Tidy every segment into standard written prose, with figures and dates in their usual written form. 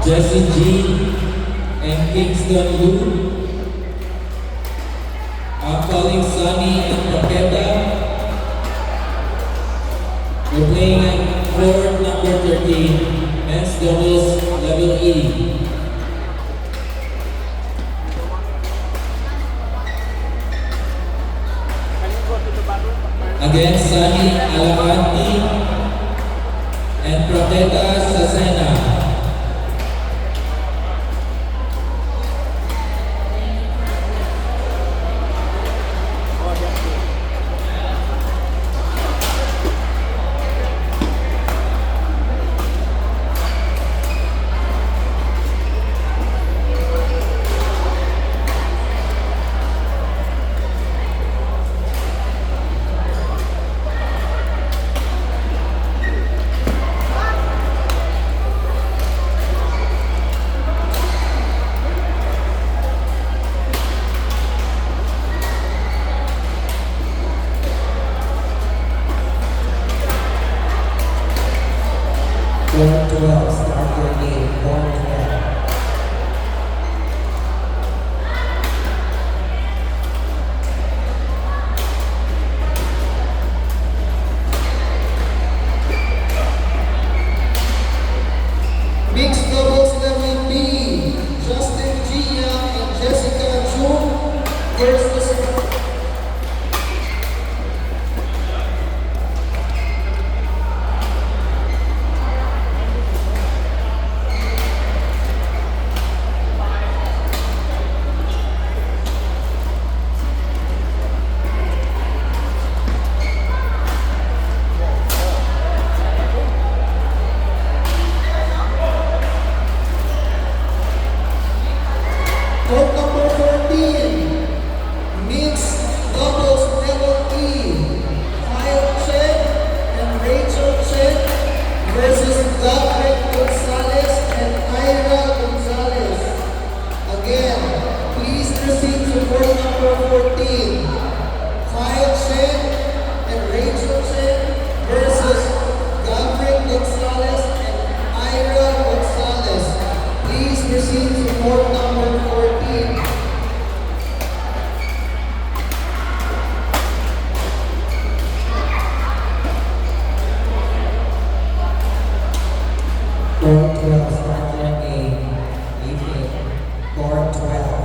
Jesse G, and Kingston Yu. I'm calling Sunny and Raqueta. We're playing at court number 13, men's doubles level E. Against Sunny Alamanti and Proteta Sasena. Court 12, start your game. Court 12. Mixed doubles level B, Justin Gia and Jessica Chu versus court number 14, mixed doubles level E, Kyle Chen and Rachel Chen versus Gabriel Gonzalez and Ira Gonzalez. Again, please proceed to court number 14, Kyle Chen and Rachel Chen versus Gabriel Gonzalez and Ira Gonzalez. Please proceed to court number 14. Court 12, start your game. Evening. Court 12.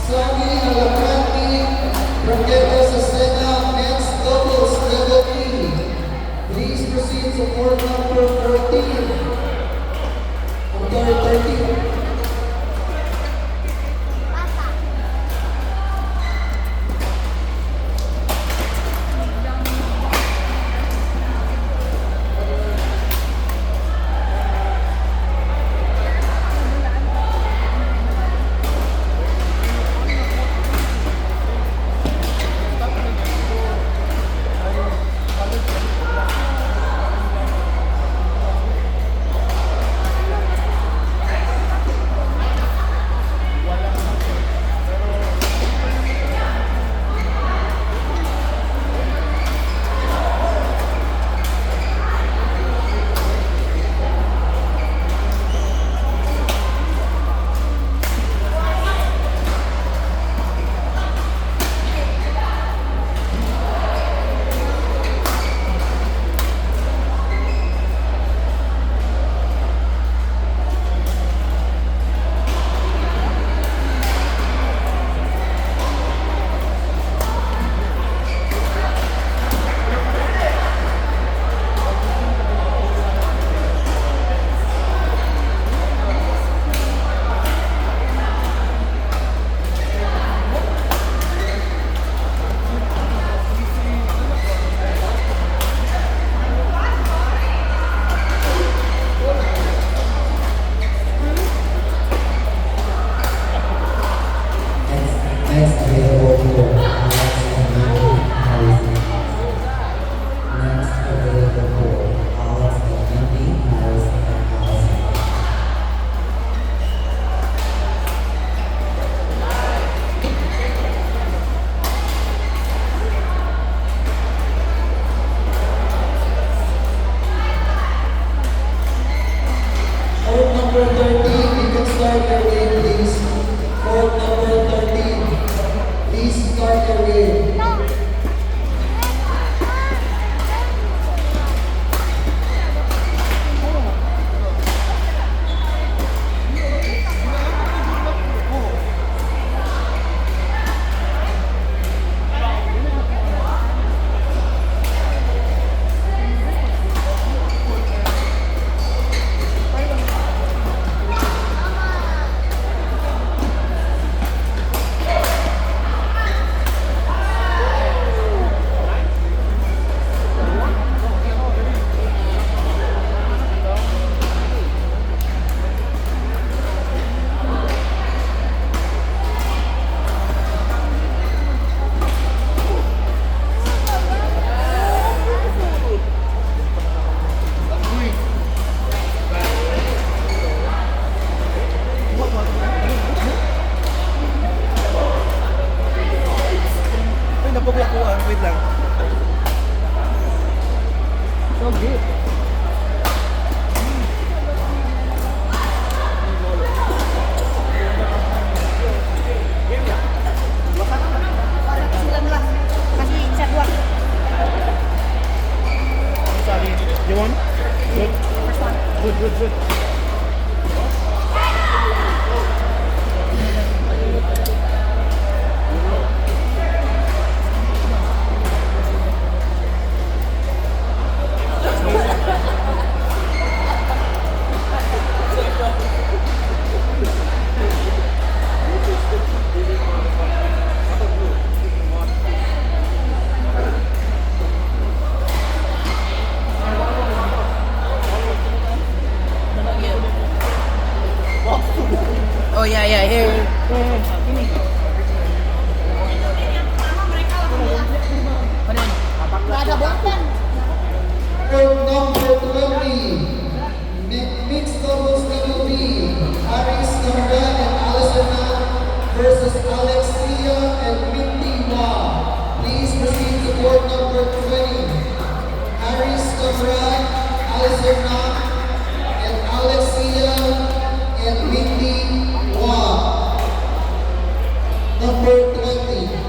Sami Alacrante, Raquel Sasena, men's doubles level E. Please proceed to court number 14. I'm sorry, 13. Next available for Alex and Mindy Harrison. Next available for Alex and Mindy Harrison and Allison. Court number 13, you can start your game, please. Court number 13, please start your game. Ay, napagla ko ah. Wait lang. Kasi sa buwan. Sorry. You want? Good. Good. Oh yeah, here. Gak ada bosan. Court number 20, mixed doubles level B, Aris Camara and Allison Nam versus Alexia and Mindy Ma. Please proceed to court number 20. Aris Camara, Allison Nam, and Alexia and Mindy Ma. Number 20.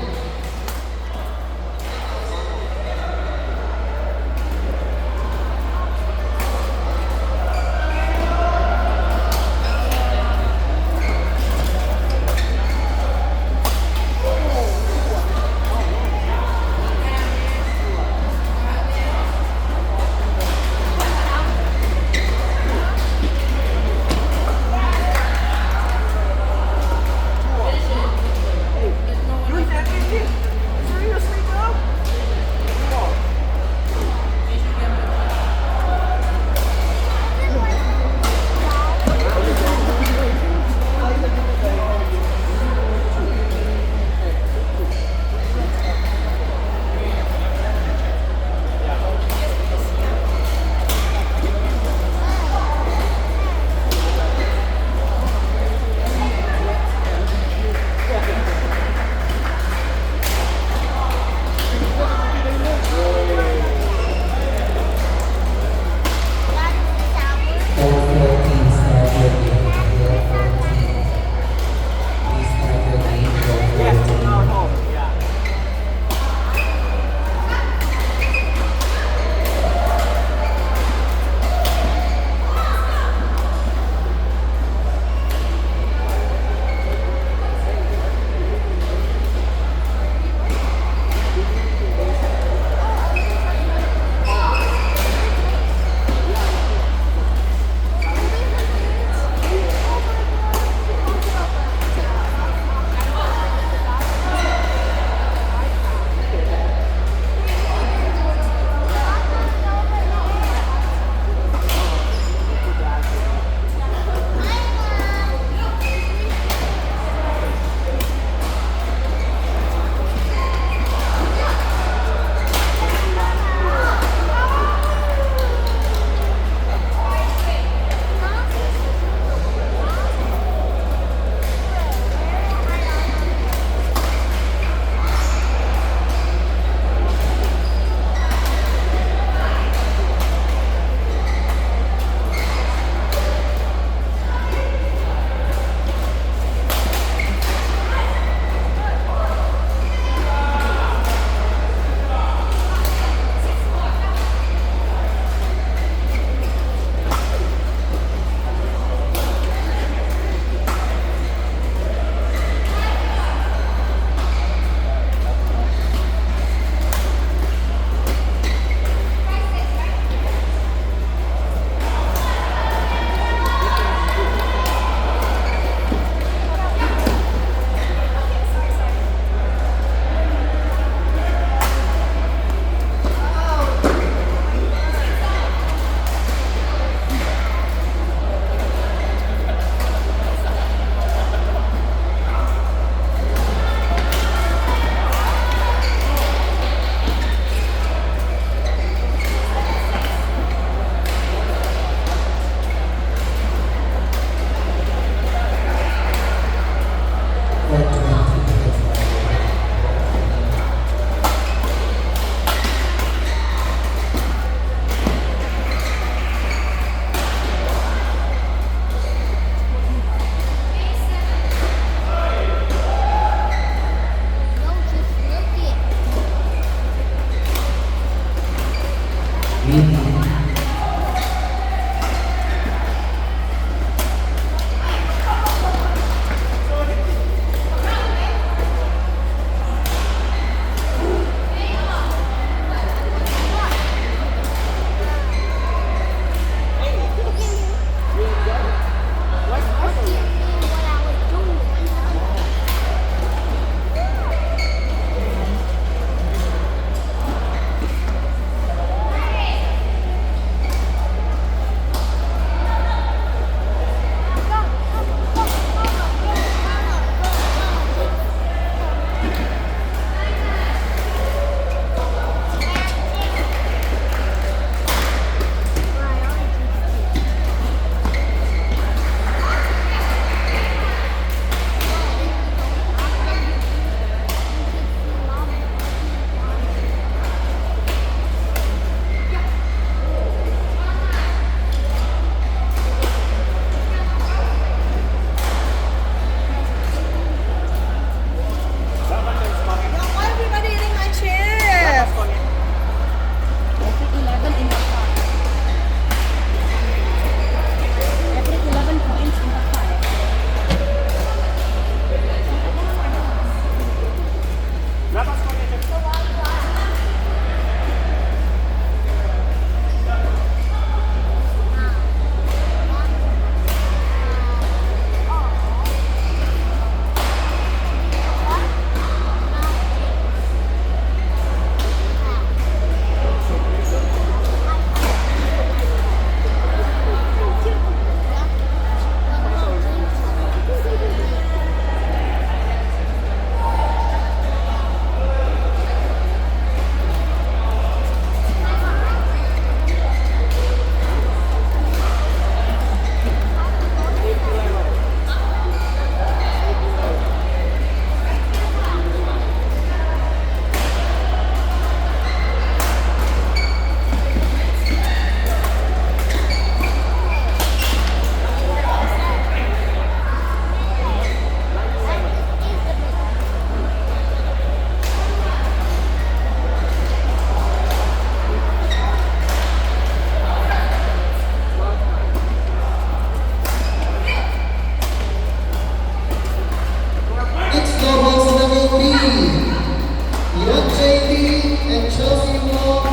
Chelsea Wong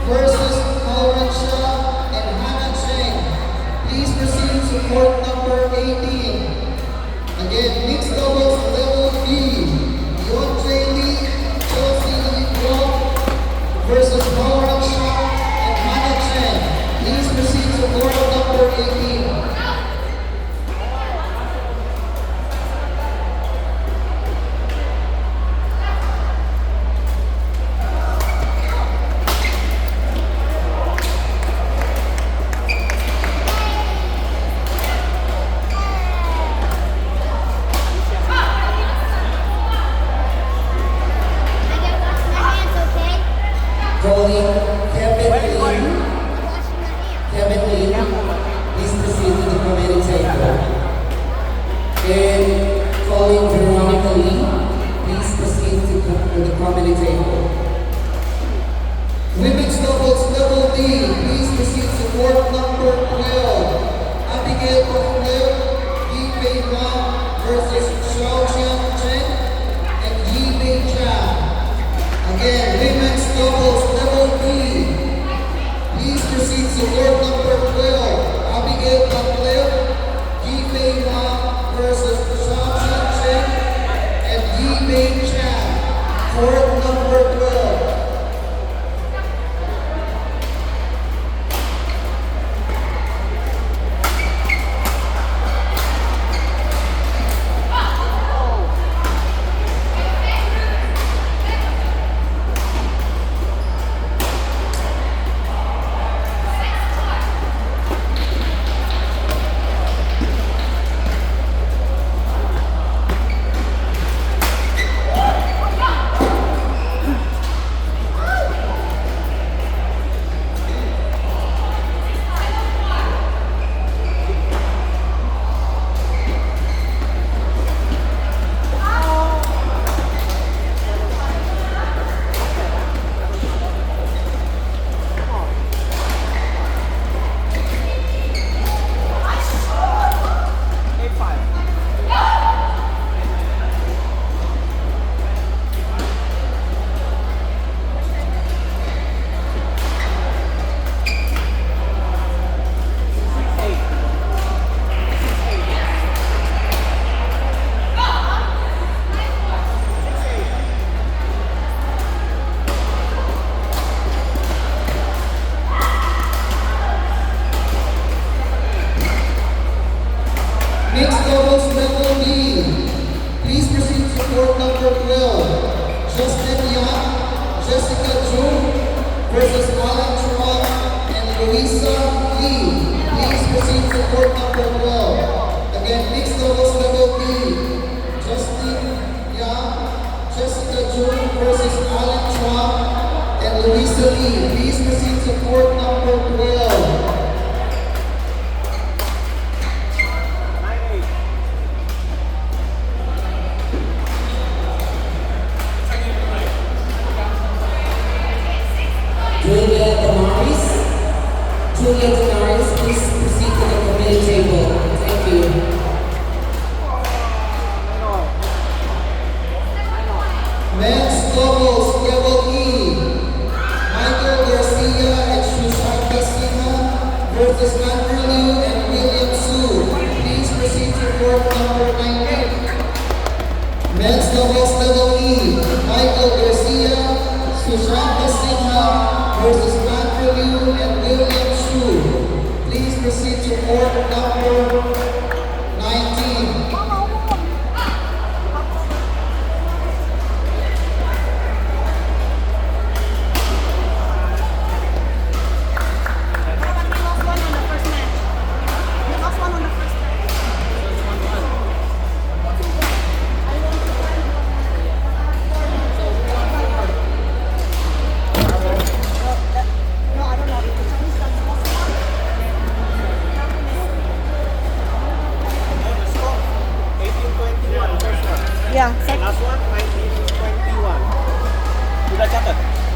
versus Lauren Shaw and Hannah Cheng. Please proceed to court number 18. Again, mixed doubles level B. Yonjay Lee, Chelsea Wong versus Lauren Shaw and Hannah Cheng. Please proceed to court number 18. I can wash my hands, okay? Calling Kevin Lee. I'm washing my hands. Kevin Lee, please proceed to the committee table. And calling Veronica Lee, please proceed to the committee table. Women's doubles level D. Please proceed to court number 12. Abigail Pacleo, Yi Pei Wang versus Xiao Qian Chen and Yi Mei Chan. Again, women's doubles level D. Please proceed to court number 12. Abigail Pacleo, Yi Pei Wang versus Xiao Qian Chen and Yi Mei Chan. Court number 12. Mixed doubles level D. Please proceed to court number 12. Justin Yang, Jessica Jung versus Alan Chuan and Louisa Lee. Please proceed to court number 12. Again, mixed doubles level D. Justin Yang, Jessica Jung versus Alan Chuan and Louisa Lee. Please proceed to court number 12. Julia Damaris, please proceed to the committee table. Thank you. Men's doubles level E. Michael Garcia and Sushanta Sinha versus Andrew Liu and William Su. Please proceed to court number 19. Men's doubles level E. Michael Garcia, Sushanta Sinha versus Andrew Liu and William Su. Please proceed to court number 19. We lost one on the first match. We lost one on the first match. No, I don't know. Yeah, second. Last one?